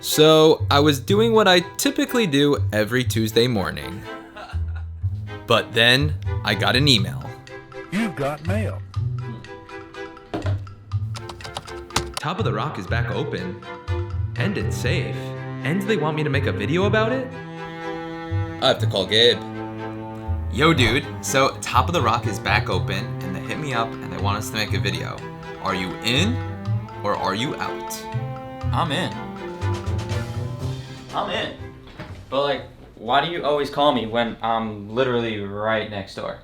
So I was doing what I typically do every Tuesday morning. But then I got an email. You've got mail. Top of the Rock is back open. And it's safe. And they want me to make a video about it? I have to call Gabe. Yo dude, so Top of the Rock is back open and they hit me up and they want us to make a video. Are you in or are you out? I'm in. But like, why do you always call me when I'm literally right next door?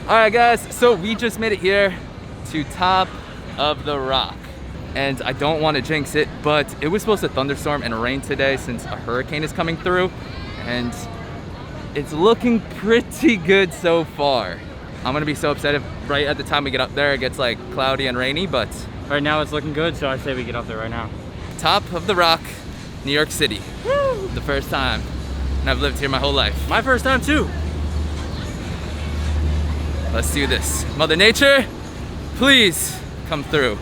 Alright guys, so we just made it here to Top of the Rock. And I don't want to jinx it, but it was supposed to thunderstorm and rain today since a hurricane is coming through. And it's looking pretty good so far. I'm gonna be so upset if right at the time we get up there it gets like cloudy and rainy, but Right now it's looking good, so I say we get up there right now. Top of the Rock, New York City. Woo! The first time. And I've lived here my whole life. My first time too. Let's do this. Mother Nature, please come through.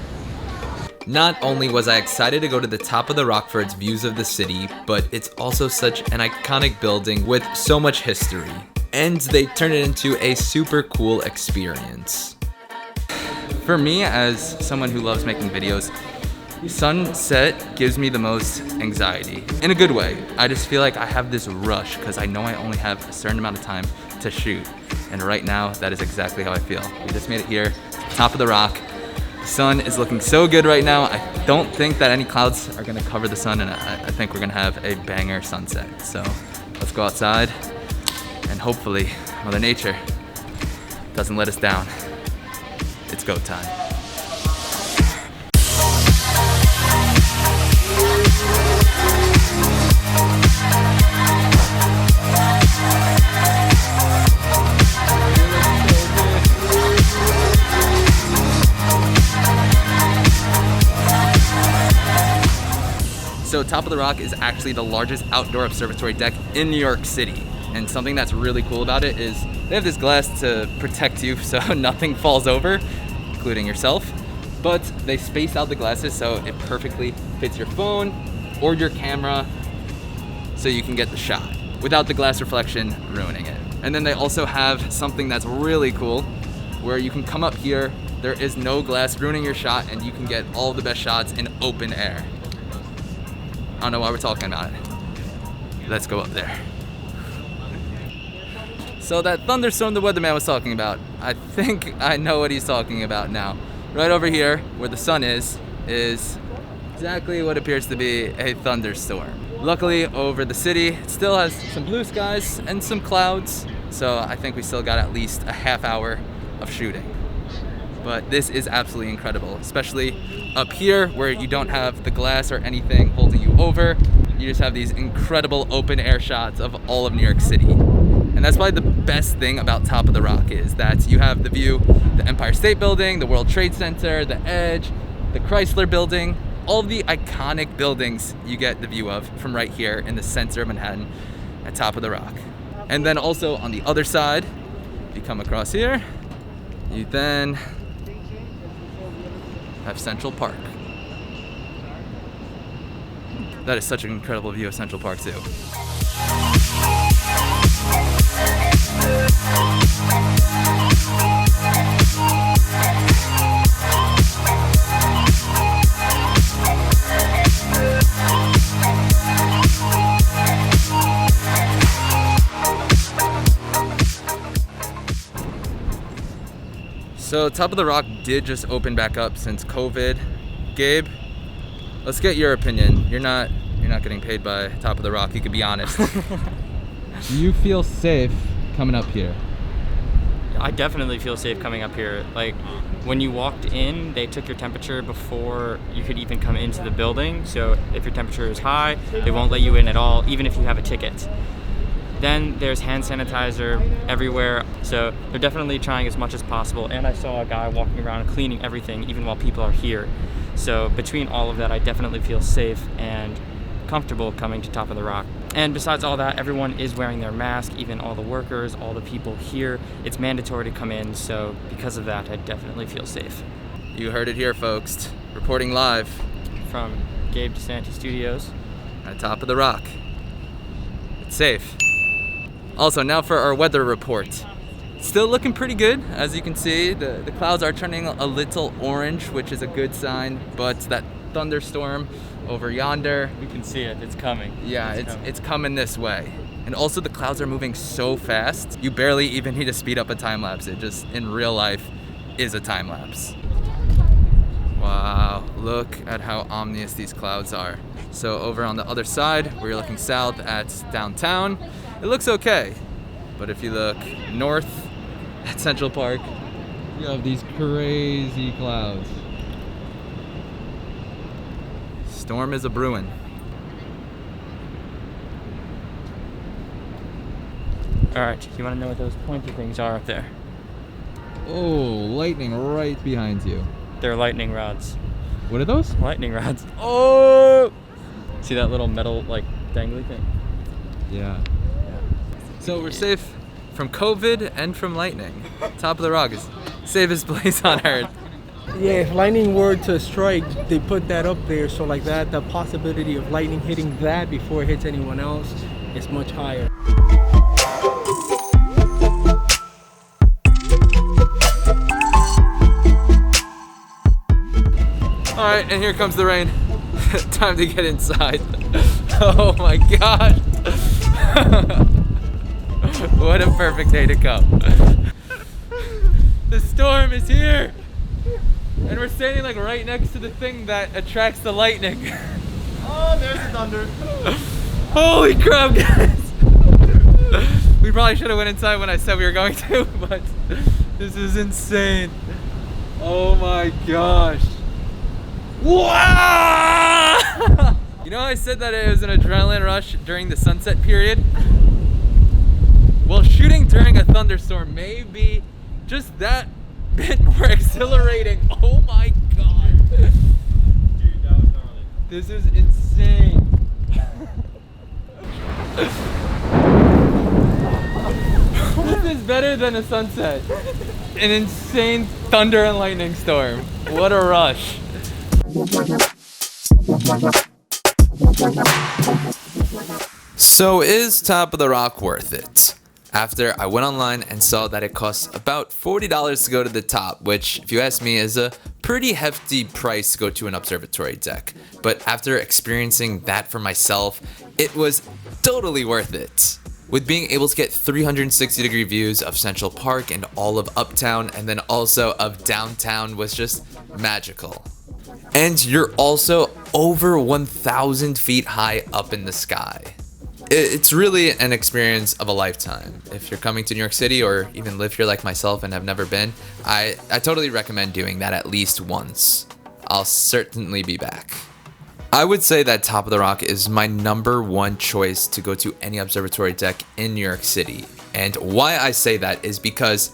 Not only was I excited to go to the Top of the Rock for its views of the city, but it's also such an iconic building with so much history. And they turned it into a super cool experience. For me, as someone who loves making videos, sunset gives me the most anxiety. In a good way. I just feel like I have this rush because I know I only have a certain amount of time to shoot. And right now, that is exactly how I feel. We just made it here, Top of the Rock. The sun is looking so good right now. I don't think that any clouds are gonna cover the sun, and I think we're gonna have a banger sunset. So let's go outside, and hopefully Mother Nature doesn't let us down. It's go time. So Top of the Rock is actually the largest outdoor observatory deck in New York City. And something that's really cool about it is they have this glass to protect you so nothing falls over, including yourself. But they space out the glasses so it perfectly fits your phone or your camera so you can get the shot without the glass reflection ruining it. And then they also have something that's really cool where you can come up here, there is no glass ruining your shot, and you can get all the best shots in open air. I don't know why we're talking about it. Let's go up there. So that thunderstorm the weatherman was talking about, I think I know what he's talking about now. Right over here, where the sun is exactly what appears to be a thunderstorm. Luckily, over the city, it still has some blue skies and some clouds, so I think we still got at least a half hour of shooting. But this is absolutely incredible, especially up here where you don't have the glass or anything holding you over. You just have these incredible open air shots of all of New York City. And that's probably the best thing about Top of the Rock is that you have the view, the Empire State Building, the World Trade Center, the Edge, the Chrysler Building, all of the iconic buildings you get the view of from right here in the center of Manhattan at Top of the Rock. And then also on the other side, if you come across here, you then have Central Park. That is such an incredible view of Central Park too. So Top of the Rock did just open back up since COVID. Gabe, let's get your opinion. You're not getting paid by Top of the Rock, you could be honest. Do you feel safe coming up here? I definitely feel safe coming up here. Like, when you walked in, they took your temperature before you could even come into the building. So if your temperature is high, they won't let you in at all, even if you have a ticket. Then there's hand sanitizer everywhere. So they're definitely trying as much as possible. And I saw a guy walking around cleaning everything, even while people are here. So between all of that, I definitely feel safe and comfortable coming to Top of the Rock. And besides all that, everyone is wearing their mask, even all the workers, all the people here. It's mandatory to come in, so because of that, I definitely feel safe. You heard it here, folks. Reporting live From Gabe DeSanti Studios at Top of the Rock. It's safe. Also, now for our weather report. Still looking pretty good, as you can see. The clouds are turning a little orange, which is a good sign, but that thunderstorm over yonder, You can see it, it's coming. yeah, it's coming this way. And also the clouds are moving so fast, you barely even need to speed up a time lapse. It just, in real life, is a time lapse. Wow, look at how ominous these clouds are. So over on the other side, we're looking south at downtown. It looks okay, but if you look north at Central Park, you have these crazy clouds. Storm is a brewing. All right, you wanna know what those pointy things are up there? Oh, lightning right behind you. They're lightning rods. What are those? Lightning rods. Oh! See that little metal, like, dangly thing? Yeah. So we're safe from COVID and from lightning. Top of the Rock is safest place on earth. Yeah, if lightning were to strike, they put that up there, so like that, the possibility of lightning hitting that before it hits anyone else is much higher. All right, and here comes the rain. Time to get inside. Oh my God. What a perfect day to come. The storm is here. And we're standing like right next to the thing that attracts the lightning. Oh, there's the thunder. Holy crap, guys. We probably should have went inside when I said we were going to, but this is insane. Oh my gosh. Wow! You know, I said that it was an adrenaline rush during the sunset period. Well, shooting during a thunderstorm may be just that bit more exhilarating. Oh my God. Dude, that was gnarly. This is insane. This is better than a sunset. An insane thunder and lightning storm. What a rush. So is Top of the Rock worth it? After I went online and saw that it costs about $40 to go to the top, which, if you ask me, is a pretty hefty price to go to an observatory deck. But after experiencing that for myself, it was totally worth it. With being able to get 360-degree views of Central Park and all of Uptown, and then also of downtown, was just magical. And you're also over 1,000 feet high up in the sky. It's really an experience of a lifetime. If you're coming to New York City or even live here like myself and have never been, I totally recommend doing that at least once. I'll certainly be back. I would say that Top of the Rock is my #1 choice to go to any observatory deck in New York City. And why I say that is because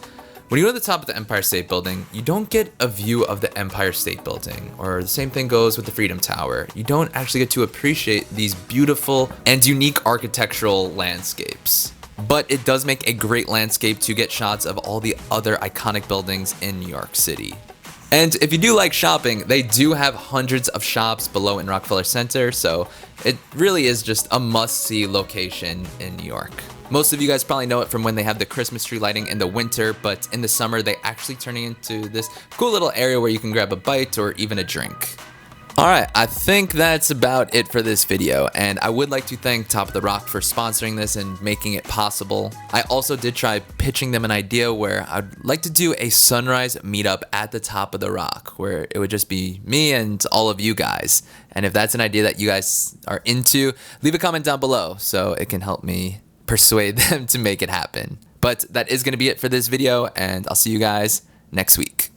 when you go to the top of the Empire State Building, you don't get a view of the Empire State Building, or the same thing goes with the Freedom Tower. You don't actually get to appreciate these beautiful and unique architectural landscapes. But it does make a great landscape to get shots of all the other iconic buildings in New York City. And if you do like shopping, they do have hundreds of shops below in Rockefeller Center, so it really is just a must-see location in New York. Most of you guys probably know it from when they have the Christmas tree lighting in the winter, but in the summer they actually turn it into this cool little area where you can grab a bite or even a drink. Alright, I think that's about it for this video, and I would like to thank Top of the Rock for sponsoring this and making it possible. I also did try pitching them an idea where I'd like to do a sunrise meetup at the Top of the Rock, where it would just be me and all of you guys. And if that's an idea that you guys are into, leave a comment down below so it can help me persuade them to make it happen. But that is going to be it for this video, and I'll see you guys next week.